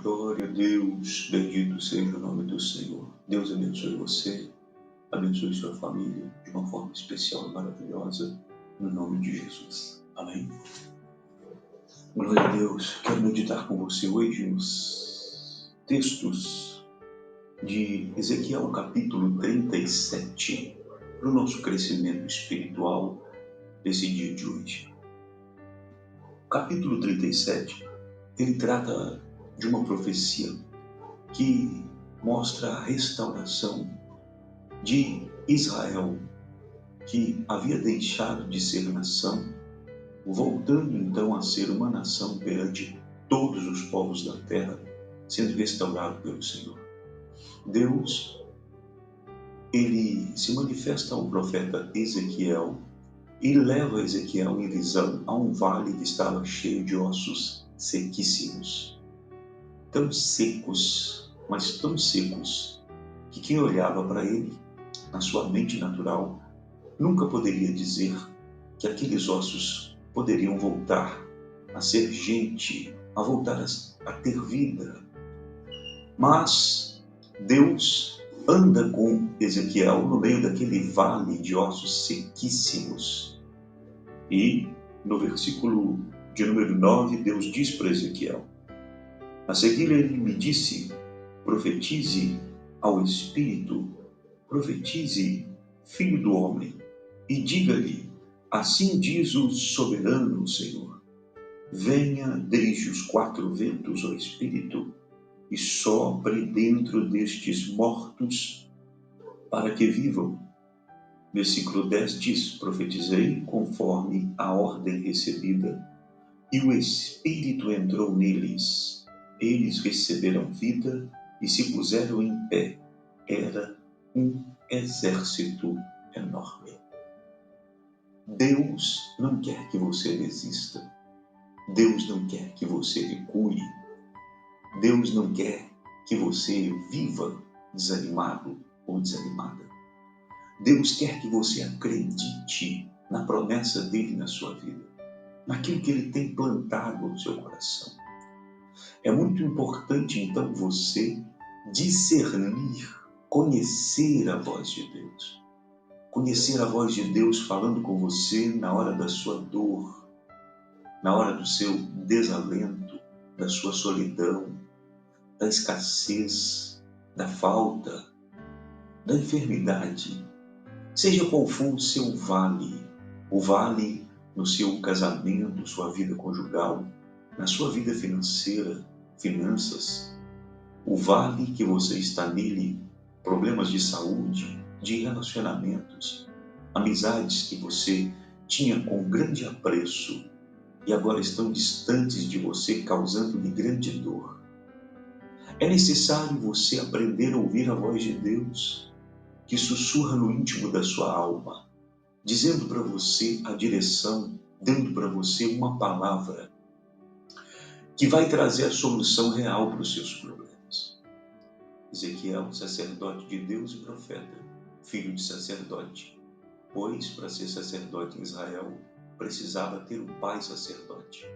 Glória a Deus, bendito seja o nome do Senhor. Deus abençoe você, abençoe sua família de uma forma especial e maravilhosa, no nome de Jesus. Amém? Glória a Deus. Quero meditar com você hoje nos textos de Ezequiel, capítulo 37, para o nosso crescimento espiritual desse dia de hoje. O capítulo 37, ele trata de uma profecia que mostra a restauração de Israel, que havia deixado de ser nação, voltando então a ser uma nação perante todos os povos da terra, sendo restaurado pelo Senhor. Deus, ele se manifesta ao profeta Ezequiel e leva Ezequiel em visão a um vale que estava cheio de ossos sequíssimos, tão secos, mas tão secos, que quem olhava para ele, na sua mente natural, nunca poderia dizer que aqueles ossos poderiam voltar a ser gente, a voltar a ter vida. Mas Deus anda com Ezequiel no meio daquele vale de ossos sequíssimos. E no versículo de número 9, Deus diz para Ezequiel: a seguir ele me disse, profetize ao Espírito, profetize, filho do homem, e diga-lhe, assim diz o soberano Senhor, venha desde os quatro ventos, ó Espírito, e sopre dentro destes mortos, para que vivam. Versículo 10 diz, profetizei conforme a ordem recebida, e o Espírito entrou neles. Eles receberam vida e se puseram em pé. Era um exército enorme. Deus não quer que você desista. Deus não quer que você recue. Deus não quer que você viva desanimado ou desanimada. Deus quer que você acredite na promessa dele na sua vida, naquilo que ele tem plantado no seu coração. É muito importante, então, você discernir, conhecer a voz de Deus. Conhecer a voz de Deus falando com você na hora da sua dor, na hora do seu desalento, da sua solidão, da escassez, da falta, da enfermidade. Seja qual for o seu vale, o vale no seu casamento, sua vida conjugal, na sua vida financeira, finanças, o vale que você está nele, problemas de saúde, de relacionamentos, amizades que você tinha com grande apreço e agora estão distantes de você, causando-lhe grande dor. É necessário você aprender a ouvir a voz de Deus, que sussurra no íntimo da sua alma, dizendo para você a direção, dando para você uma palavra que vai trazer a solução real para os seus problemas. Ezequiel, sacerdote de Deus e profeta, filho de sacerdote, pois para ser sacerdote em Israel precisava ter um pai sacerdote,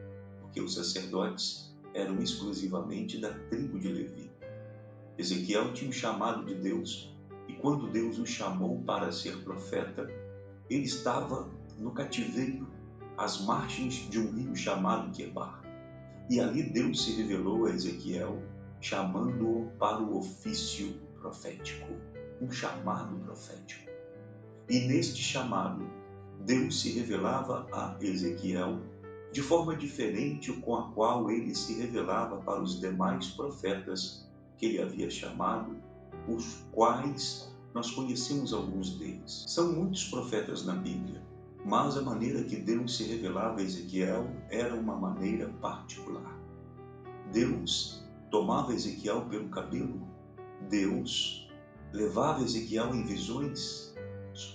porque os sacerdotes eram exclusivamente da tribo de Levi. Ezequiel tinha um chamado de Deus e quando Deus o chamou para ser profeta, ele estava no cativeiro, às margens de um rio chamado Quebar. E ali Deus se revelou a Ezequiel, chamando-o para o ofício profético, um chamado profético. E neste chamado, Deus se revelava a Ezequiel de forma diferente com a qual ele se revelava para os demais profetas que ele havia chamado, os quais nós conhecemos alguns deles. São muitos profetas na Bíblia, mas a maneira que Deus se revelava a Ezequiel era uma maneira particular. Deus tomava Ezequiel pelo cabelo, Deus levava Ezequiel em visões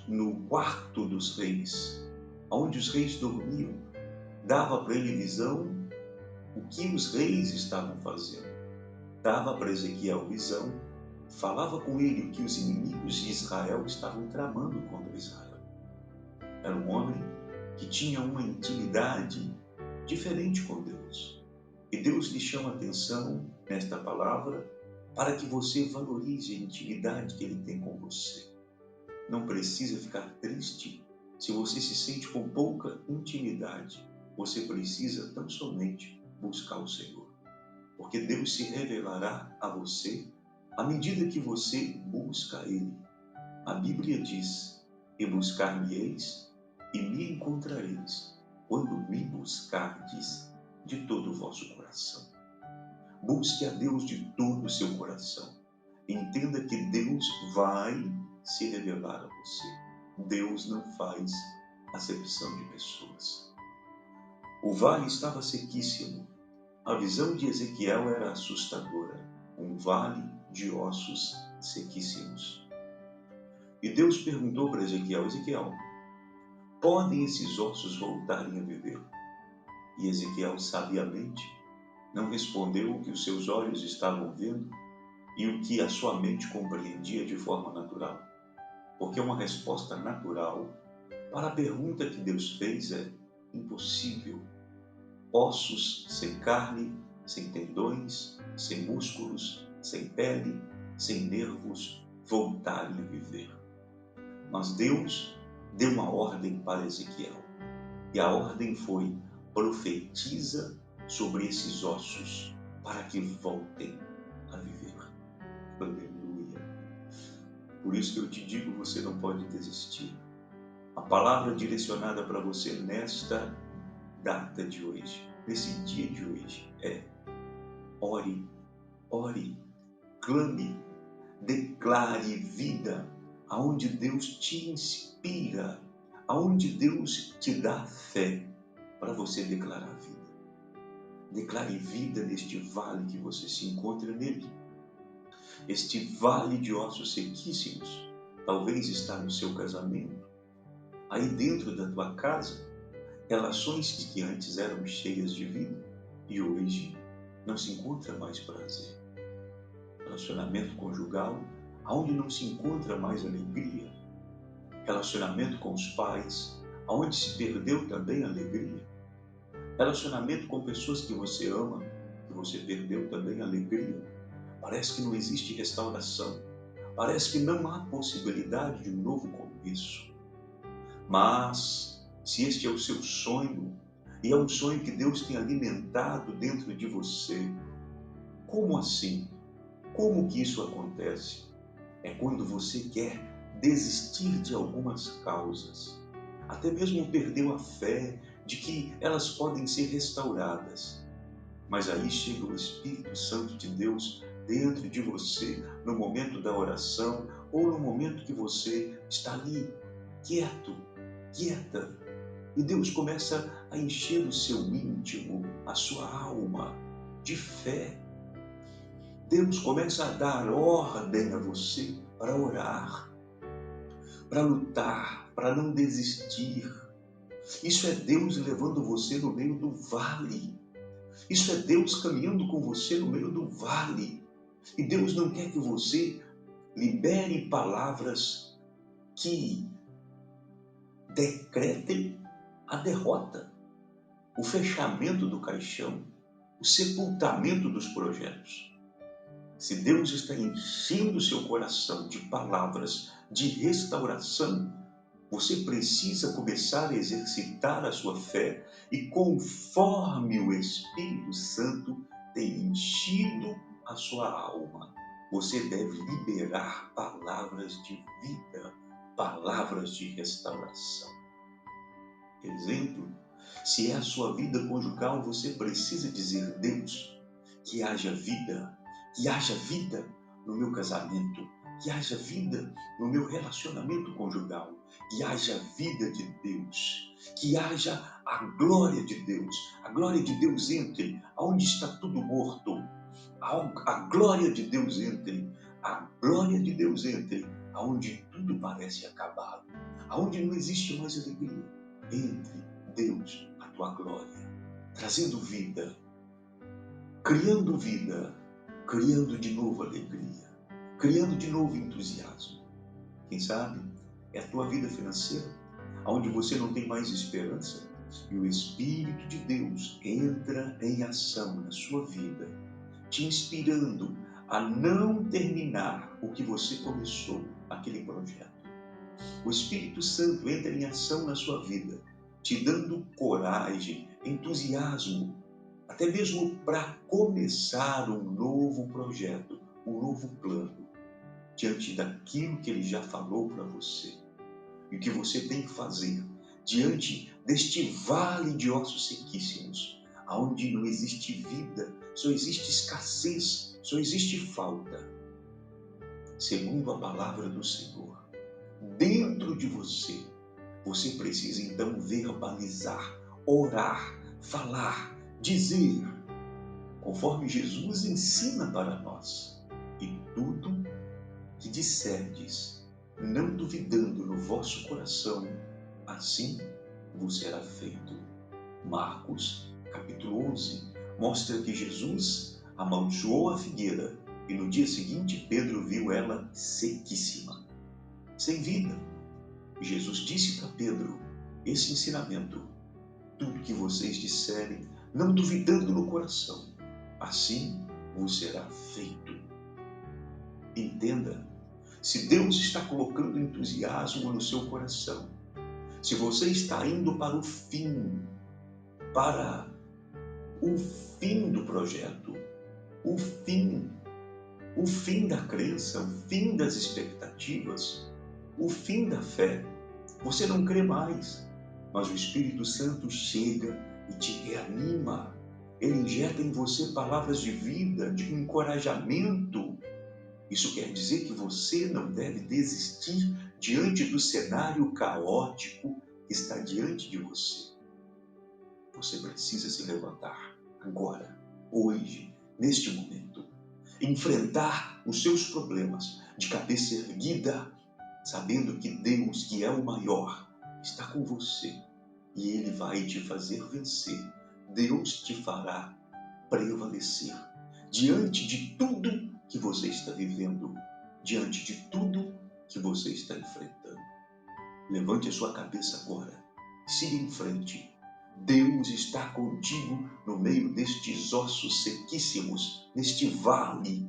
no quarto dos reis, onde os reis dormiam, dava para ele visão o que os reis estavam fazendo, dava para Ezequiel visão, falava com ele o que os inimigos de Israel estavam tramando contra Israel. Era um homem que tinha uma intimidade diferente com Deus. E Deus lhe chama a atenção nesta palavra para que você valorize a intimidade que Ele tem com você. Não precisa ficar triste se você se sente com pouca intimidade. Você precisa tão somente buscar o Senhor, porque Deus se revelará a você à medida que você busca Ele. A Bíblia diz: e buscar-me-eis e me encontrareis, quando me buscardes de todo o vosso coração. Busque a Deus de todo o seu coração. Entenda que Deus vai se revelar a você. Deus não faz acepção de pessoas. O vale estava sequíssimo. A visão de Ezequiel era assustadora. Um vale de ossos sequíssimos. E Deus perguntou para Ezequiel: Ezequiel, podem esses ossos voltarem a viver? E Ezequiel, sabiamente, não respondeu o que os seus olhos estavam vendo e o que a sua mente compreendia de forma natural. Porque uma resposta natural para a pergunta que Deus fez é impossível. Ossos sem carne, sem tendões, sem músculos, sem pele, sem nervos, voltarem a viver. Mas Deus deu uma ordem para Ezequiel. E a ordem foi: profetiza sobre esses ossos para que voltem a viver. Aleluia. Por isso que eu te digo, você não pode desistir. A palavra direcionada para você nesta data de hoje, nesse dia de hoje, é: ore, ore, clame, declare vida, aonde Deus te inspira, aonde Deus te dá fé para você declarar vida. Declare vida neste vale que você se encontra nele. Este vale de ossos sequíssimos talvez está no seu casamento, aí dentro da tua casa, relações que antes eram cheias de vida e hoje não se encontra mais prazer. Relacionamento conjugal, onde não se encontra mais alegria. Relacionamento com os pais, onde se perdeu também a alegria. Relacionamento com pessoas que você ama, que você perdeu também a alegria. Parece que não existe restauração. Parece que não há possibilidade de um novo começo. Mas, se este é o seu sonho, e é um sonho que Deus tem alimentado dentro de você, como assim? Como que isso acontece? É quando você quer desistir de algumas causas, até mesmo perdeu a fé de que elas podem ser restauradas. Mas aí chega o Espírito Santo de Deus dentro de você, no momento da oração, ou no momento que você está ali, quieto, quieta, e Deus começa a encher o seu íntimo, a sua alma, de fé. Deus começa a dar ordem a você para orar, para lutar, para não desistir. Isso é Deus levando você no meio do vale. Isso é Deus caminhando com você no meio do vale. E Deus não quer que você libere palavras que decretem a derrota, o fechamento do caixão, o sepultamento dos projetos. Se Deus está enchendo o seu coração de palavras de restauração, você precisa começar a exercitar a sua fé e, conforme o Espírito Santo tem enchido a sua alma, você deve liberar palavras de vida, palavras de restauração. Exemplo, se é a sua vida conjugal, você precisa dizer: Deus, que haja vida no meu casamento, que haja vida no meu relacionamento conjugal, que haja vida de Deus, que haja a glória de Deus entre aonde está tudo morto, a glória de Deus entre aonde tudo parece acabado, aonde não existe mais alegria. Entre Deus, a tua glória, trazendo vida, criando de novo alegria, criando de novo entusiasmo. Quem sabe é a tua vida financeira, onde você não tem mais esperança, E o Espírito de Deus entra em ação na sua vida, te inspirando a não terminar o que você começou, aquele projeto. O Espírito Santo entra em ação na sua vida, te dando coragem, entusiasmo, até mesmo para começar um novo projeto, um novo plano, diante daquilo que Ele já falou para você. E o que você tem que fazer diante deste vale de ossos sequíssimos, onde não existe vida, só existe escassez, só existe falta. Segundo a palavra do Senhor, dentro de você, você precisa então verbalizar, orar, falar, dizer, conforme Jesus ensina para nós. E tudo que disserdes, não duvidando no vosso coração, assim vos será feito. Marcos, capítulo 11, mostra que Jesus amaldiçoou a figueira e no dia seguinte Pedro viu ela sequíssima, sem vida. E Jesus disse para Pedro esse ensinamento: tudo que vocês disserem, não duvidando no coração, assim vos será feito. Entenda, se Deus está colocando entusiasmo no seu coração, se você está indo para o fim do projeto, o fim da crença, o fim das expectativas, o fim da fé, você não crê mais, mas o Espírito Santo chega e te reanima. Ele injeta em você palavras de vida, de encorajamento. Isso quer dizer que você não deve desistir diante do cenário caótico que está diante de você. Você precisa se levantar agora, hoje, neste momento, enfrentar os seus problemas de cabeça erguida, sabendo que Deus, que é o maior, está com você e Ele vai te fazer vencer. Deus te fará prevalecer diante de tudo que você está vivendo, diante de tudo que você está enfrentando. Levante a sua cabeça agora, siga em frente. Deus está contigo no meio destes ossos sequíssimos, neste vale.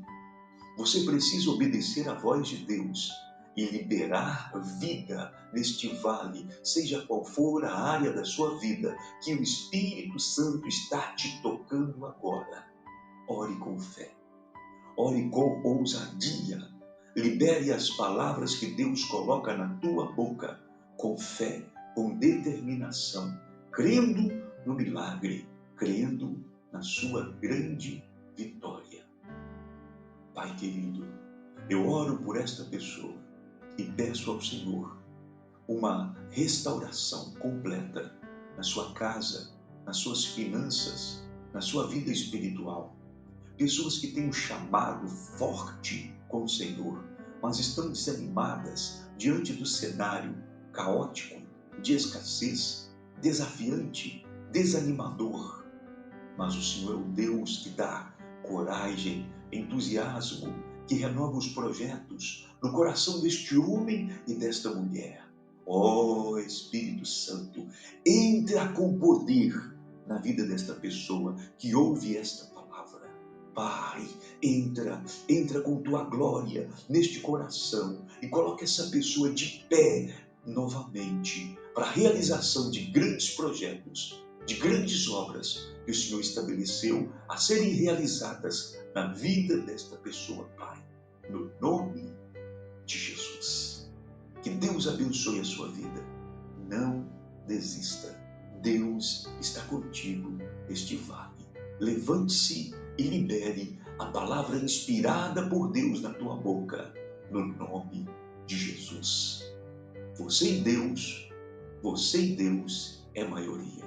Você precisa obedecer à voz de Deus e liberar vida neste vale, seja qual for a área da sua vida que o Espírito Santo está te tocando agora. Ore com fé, ore com ousadia, libere as palavras que Deus coloca na tua boca, com fé, com determinação, crendo no milagre, crendo na sua grande vitória. Pai querido, eu oro por esta pessoa e peço ao Senhor uma restauração completa na sua casa, nas suas finanças, na sua vida espiritual. Pessoas que têm um chamado forte com o Senhor, mas estão desanimadas diante do cenário caótico, de escassez, desafiante, desanimador. Mas o Senhor é o Deus que dá coragem, entusiasmo, que renova os projetos no coração deste homem e desta mulher. Ó Espírito Santo, entra com poder na vida desta pessoa que ouve esta palavra. Pai, entra com tua glória neste coração e coloca essa pessoa de pé novamente para a realização de grandes projetos, de grandes obras que o Senhor estabeleceu a serem realizadas na vida desta pessoa, Pai, no nome de Jesus. Que Deus abençoe a sua vida. Não desista. Deus está contigo neste vale. Levante-se e libere a palavra inspirada por Deus na tua boca, no nome de Jesus. Você e Deus é maioria.